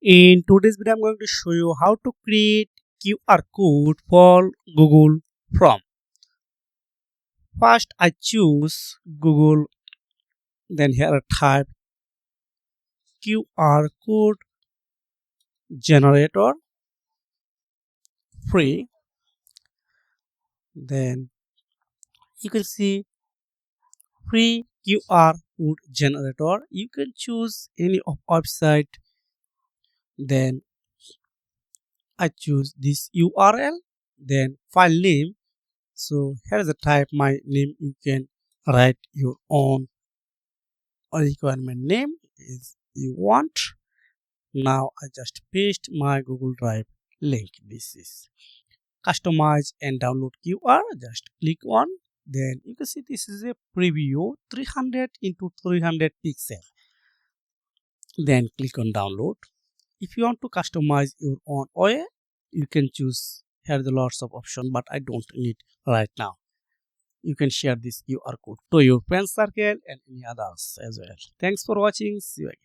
In today's video, I'm going to show you how to create QR code for Google Chrome. First, I choose Google, then here I type QR code generator free. Then you can see free QR code generator. You can choose any of website. Then I choose this URL, then file name. So here is the type my name. You can write your own requirement name is you want. Now I just paste my Google Drive link. This is customize and download QR. Just click on. Then you can see this is a preview 300 into 300 pixel. Then click on download. If you want to customize your own way, you can choose. Here are lots of options, but I don't need right now. You can share this QR code to your friend circle and any others as well. Thanks for watching. See you again.